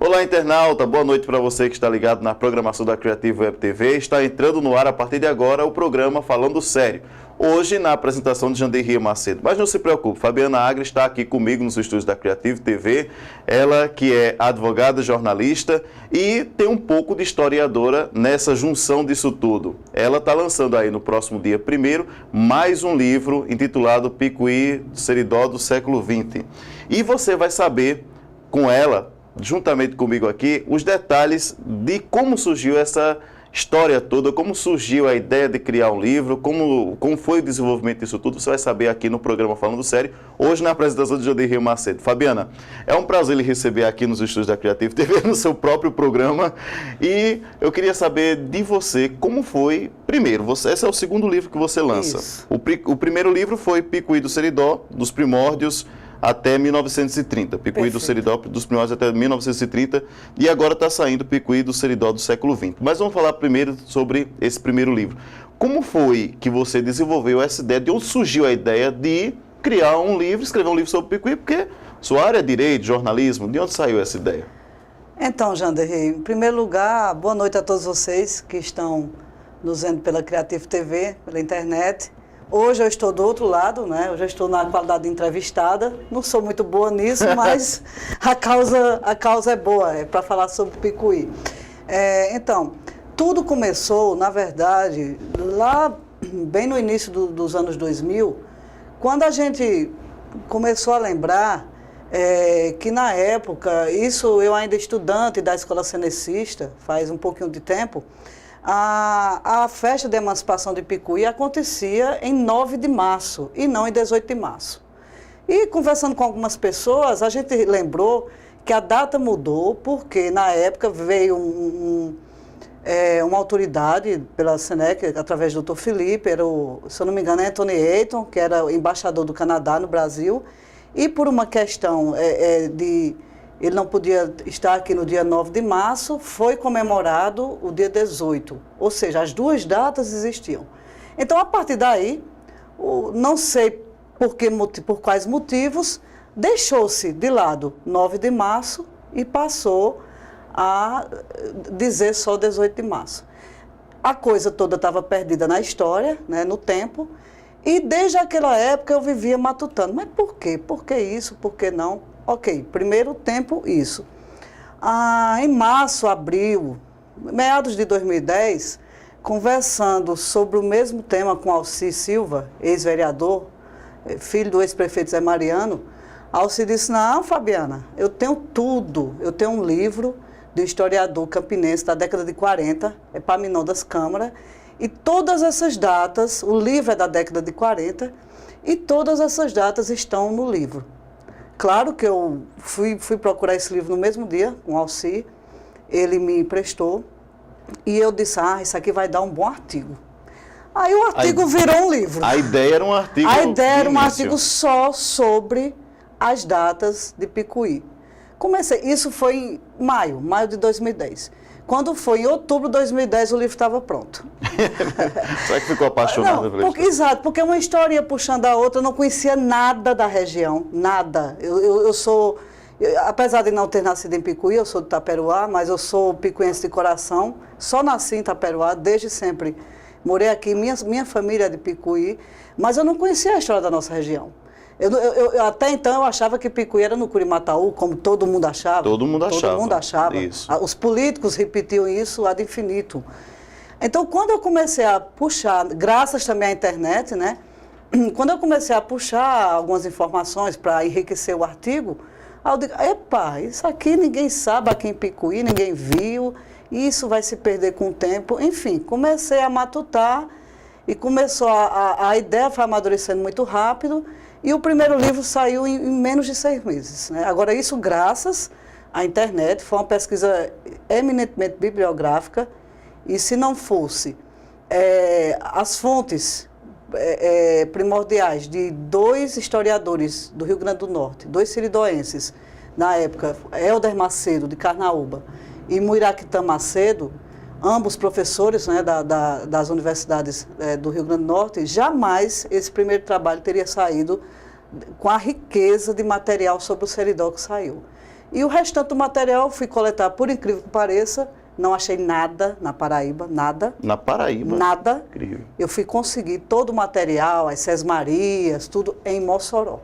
Olá, internauta, boa noite para você que está ligado na programação da Creative Web TV. Está entrando no ar a partir de agora o programa Falando Sério. Hoje na apresentação de Janderria Macedo. Mas não se preocupe, Fabiana Agri está aqui comigo nos estúdios da Creative TV. Ela que é advogada, jornalista e tem um pouco de historiadora nessa junção disso tudo. Ela está lançando aí no próximo dia 1º mais um livro intitulado Picuí do Seridó do século XX. E você vai saber com ela, juntamente comigo aqui, os detalhes de como surgiu essa história toda, como surgiu a ideia de criar um livro, como foi o desenvolvimento disso tudo, você vai saber aqui no programa Falando Sério, hoje na apresentação de Janderria Macedo. Fabiana, é um prazer lhe receber aqui nos estúdios da Creative TV, no seu próprio programa, e eu queria saber de você, como foi, primeiro, esse é o segundo livro que você lança. O primeiro livro foi Picuí do Seridó, dos primórdios até 1930, Picuí do Seridó dos primórdios até 1930, e agora está saindo Picuí do Seridó do século XX. Mas vamos falar primeiro sobre esse primeiro livro. Como foi que você desenvolveu essa ideia, de onde surgiu a ideia de criar um livro, escrever um livro sobre Picuí, porque sua área é direito, jornalismo, de onde saiu essa ideia? Então, Janderria, em primeiro lugar, boa noite a todos vocês que estão nos vendo pela Creative TV, pela internet. Hoje eu estou do outro lado, né? Eu já estou na qualidade de entrevistada. Não sou muito boa nisso, mas a causa é boa, é para falar sobre Picuí. Então, tudo começou, na verdade, lá bem no início dos anos 2000, quando a gente começou a lembrar que na época, isso eu ainda estudante da Escola Cenecista, faz um pouquinho de tempo, a festa de emancipação de Picuí acontecia em 9 de março e não em 18 de março. E conversando com algumas pessoas, a gente lembrou que a data mudou porque na época veio uma autoridade pela SENEC, através do Dr. Felipe, se eu não me engano é Anthony Ayton, que era o embaixador do Canadá no Brasil, e por uma questão ele não podia estar aqui no dia 9 de março, foi comemorado o dia 18, ou seja, as duas datas existiam. Então, a partir daí, não sei por quais motivos, deixou-se de lado 9 de março e passou a dizer só 18 de março. A coisa toda estava perdida na história, né, no tempo, e desde aquela época eu vivia matutando. Mas por quê? Por que isso? Por que não? Ok, primeiro tempo, isso. Em março, abril, meados de 2010, conversando sobre o mesmo tema com Alci Silva, ex-vereador, filho do ex-prefeito Zé Mariano, Alci disse, não, Fabiana, eu tenho tudo, eu tenho um livro de historiador campinense da década de 40, Epaminondas Câmara, e todas essas datas, o livro é da década de 40, e todas essas datas estão no livro. Claro que eu fui procurar esse livro no mesmo dia, com o Alci, ele me emprestou, e eu disse, isso aqui vai dar um bom artigo. Aí o artigo virou um livro. A ideia era um artigo artigo só sobre as datas de Picuí. Isso foi em maio de 2010. Quando foi em outubro de 2010, o livro estava pronto. Será que ficou apaixonada por isso? Exato, porque uma história ia puxando a outra, eu não conhecia nada da região, nada. Apesar de não ter nascido em Picuí, eu sou de Itaperuá, mas eu sou picuense de coração, só nasci em Itaperuá, desde sempre. Morei aqui, minha família é de Picuí, mas eu não conhecia a história da nossa região. Até então eu achava que Picuí era no Curimataú, como todo mundo achava. Todo mundo achava. Isso. Os políticos repetiam isso ad infinitum. Então, quando eu comecei a puxar, graças também à internet, né? Quando eu comecei a puxar algumas informações para enriquecer o artigo, eu digo, isso aqui ninguém sabe aqui em Picuí, ninguém viu, isso vai se perder com o tempo. Enfim, comecei a matutar e a ideia foi amadurecendo muito rápido. E o primeiro livro saiu em menos de 6 meses. Né? Agora, isso graças à internet, foi uma pesquisa eminentemente bibliográfica, e se não fosse as fontes primordiais de 2 historiadores do Rio Grande do Norte, 2 siridoenses, na época, Helder Macedo, de Carnaúba, e Muiraquitã Macedo, ambos professores, né, das universidades do Rio Grande do Norte, jamais esse primeiro trabalho teria saído com a riqueza de material sobre o Seridó que saiu. E o restante do material fui coletar, por incrível que pareça, não achei nada na Paraíba, nada. Na Paraíba? Nada. Incrível. Eu fui conseguir todo o material, as sesmarias, tudo em Mossoró.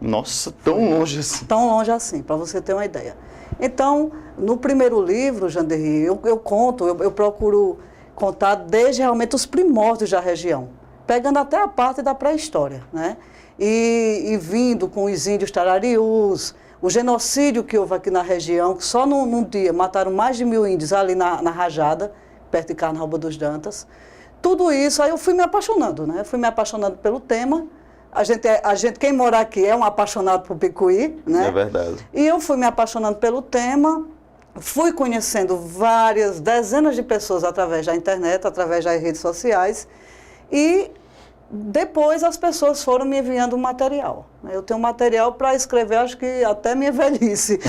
Nossa, tão longe assim. Tão longe assim, para você ter uma ideia. Então, no primeiro livro, Janderri, eu procuro contar desde realmente os primórdios da região, pegando até a parte da pré-história, né? E vindo com os índios tararius, o genocídio que houve aqui na região, que só num dia mataram mais de 1000 índios ali na Rajada, perto de Carnaúba dos Dantas. Tudo isso, aí eu fui me apaixonando, né? Fui me apaixonando pelo tema. A gente, quem mora aqui é um apaixonado por Picuí, né? É verdade. E eu fui me apaixonando pelo tema, fui conhecendo dezenas de pessoas através da internet, através das redes sociais, e depois as pessoas foram me enviando material. Eu tenho material para escrever, acho que até minha velhice,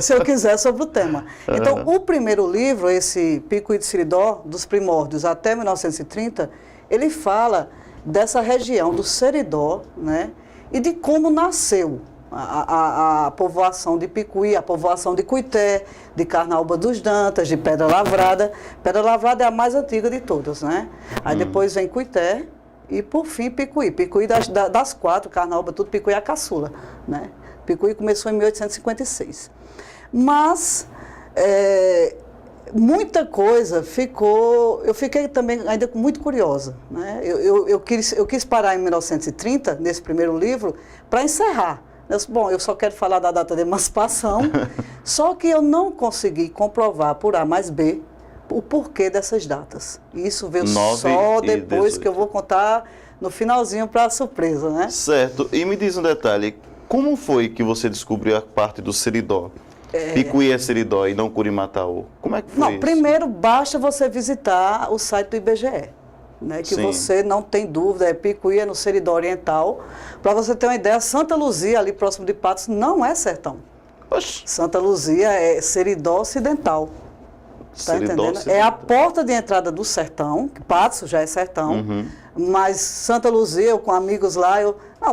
se eu quiser, sobre o tema. Então, o primeiro livro, esse Picuí de Seridó, dos primórdios até 1930, ele fala dessa região do Seridó, né, e de como nasceu a povoação de Picuí, a povoação de Cuité, de Carnaúba dos Dantas, de Pedra Lavrada. Pedra Lavrada é a mais antiga de todas, né? Aí depois vem Cuité e, por fim, Picuí. Picuí das 4, Carnaúba, tudo, Picuí é a caçula, né? Picuí começou em 1856. Mas muita coisa eu fiquei também ainda muito curiosa, né? Eu quis parar em 1930, nesse primeiro livro, para encerrar. Eu só quero falar da data de emancipação, só que eu não consegui comprovar por A mais B o porquê dessas datas. E isso veio só depois que eu vou contar no finalzinho para surpresa, né? Certo. E me diz um detalhe, como foi que você descobriu a parte do Seridó? Picuí é Seridó e não Curimataú. Como é que foi isso? Primeiro basta você visitar o site do IBGE, né, que você não tem dúvida, Picuí é no Seridó Oriental. Para você ter uma ideia, Santa Luzia, ali próximo de Patos, não é sertão. Oxi. Santa Luzia é Seridó Ocidental. Tá entendendo? Ocidental. É a porta de entrada do sertão, que Patos já é sertão, mas Santa Luzia, eu com amigos lá,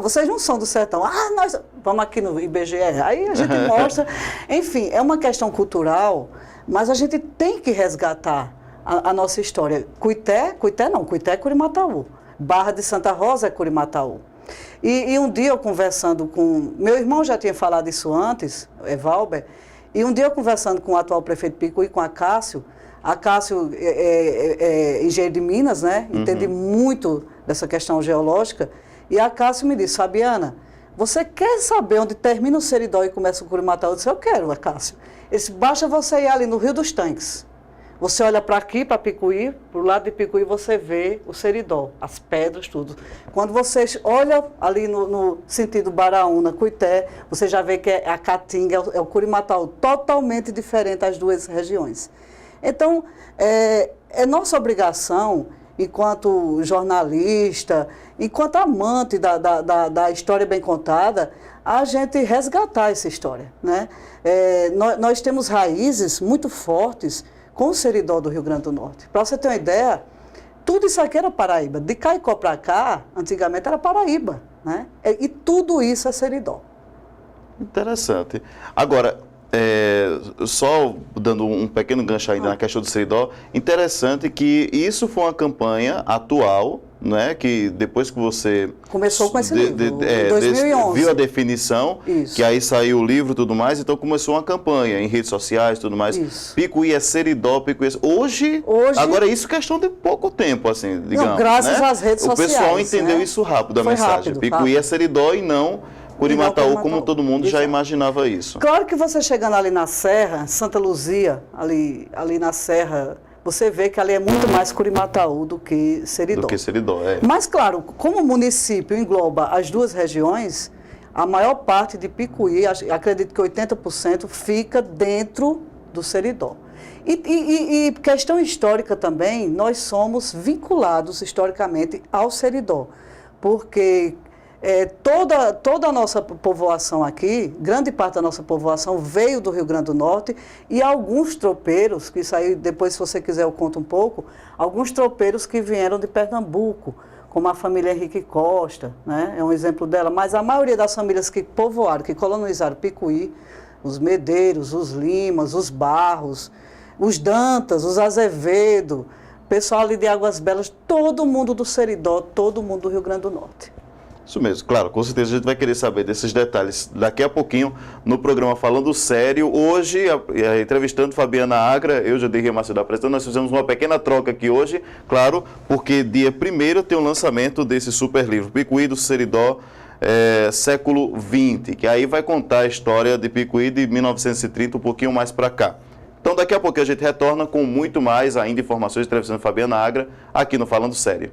vocês não são do sertão. Nós vamos aqui no IBGE. Aí a gente mostra. Enfim, é uma questão cultural, mas a gente tem que resgatar a nossa história. Cuité é Curimataú. Barra de Santa Rosa é Curimataú. E um dia eu conversando com... Meu irmão já tinha falado isso antes, Valber, e um dia eu conversando com o atual prefeito Picuí, com Acácio é engenheiro de Minas, né? Entende muito dessa questão geológica. E Acácio me disse, Fabiana, você quer saber onde termina o Seridó e começa o Curimataú? Eu disse, eu quero, Acácio. Ele disse, basta você ir ali no Rio dos Tanques. Você olha para aqui, para Picuí, para o lado de Picuí você vê o Seridó, as pedras, tudo. Quando você olha ali no sentido Baraúna, Cuité, você já vê que é a Caatinga, é o Curimataú, totalmente diferente as duas regiões. Então, é nossa obrigação, enquanto jornalista, enquanto amante da história bem contada, a gente resgatar essa história, né? Nós temos raízes muito fortes com o Seridó do Rio Grande do Norte. Para você ter uma ideia, tudo isso aqui era Paraíba. De Caicó para cá, antigamente era Paraíba, né? E tudo isso é Seridó. Interessante. Agora, só dando um pequeno gancho ainda na questão do Seridó, interessante que isso foi uma campanha atual, né, que depois que você... Começou com esse livro, em 2011. Viu a definição, isso. Que aí saiu o livro e tudo mais, então começou uma campanha em redes sociais e tudo mais. Isso. Picuí é Seridó, Picuí é... Hoje, agora isso é questão de pouco tempo, assim, digamos. Não, graças né? às redes sociais. O pessoal entendeu isso rápido, a mensagem. Rápido, Picuí é Seridó e não Curimataú, como todo mundo já imaginava isso. Claro que você chegando ali na Serra, Santa Luzia, ali na Serra, você vê que ali é muito mais Curimataú do que Seridó. Do que Seridó, Mas, claro, como o município engloba as duas regiões, a maior parte de Picuí, acredito que 80%, fica dentro do Seridó. E questão histórica também, nós somos vinculados historicamente ao Seridó, porque toda a nossa povoação aqui, grande parte da nossa povoação veio do Rio Grande do Norte e alguns tropeiros, que isso aí depois se você quiser eu conto um pouco, alguns tropeiros que vieram de Pernambuco, como a família Henrique Costa, né? É um exemplo dela, mas a maioria das famílias que povoaram, que colonizaram Picuí, os Medeiros, os Limas, os Barros, os Dantas, os Azevedo, pessoal ali de Águas Belas, todo mundo do Seridó, todo mundo do Rio Grande do Norte. Isso mesmo, claro, com certeza a gente vai querer saber desses detalhes daqui a pouquinho no programa Falando Sério. Hoje, entrevistando Fabiana Agra, eu, Jandir Macedo, apresentando, nós fizemos uma pequena troca aqui hoje, claro, porque dia 1º tem o lançamento desse super livro, Picuí do Seridó, século XX, que aí vai contar a história de Picuí de 1930, um pouquinho mais para cá. Então daqui a pouquinho a gente retorna com muito mais ainda informações, entrevistando Fabiana Agra, aqui no Falando Sério.